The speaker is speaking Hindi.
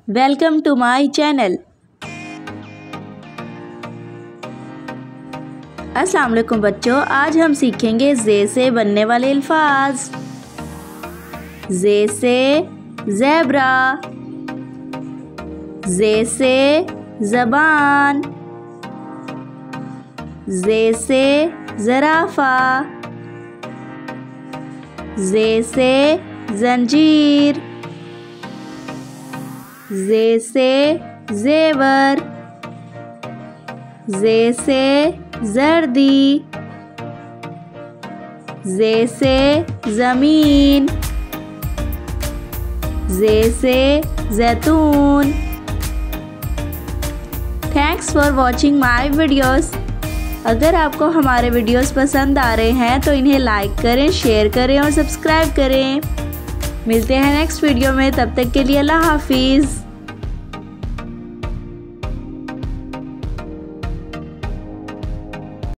Welcome to my channel. अस्सलाम वालेकुम बच्चों, आज हम सीखेंगे ज़े से बनने वाले अल्फाज। ज़े से ज़ेब्रा, ज़े से ज़बान, ज़े से ज़राफ़ा, ज़े से ज़ंजीर, ज़े से ज़ेवर, ज़े से ज़र्दी, ज़े से ज़मीन, ज़े से ज़ैतून। Thanks for watching my videos. अगर आपको हमारे वीडियोस पसंद आ रहे हैं तो इन्हें लाइक करें, शेयर करें और सब्सक्राइब करें। मिलते हैं नेक्स्ट वीडियो में, तब तक के लिए अल्लाह हाफिज़।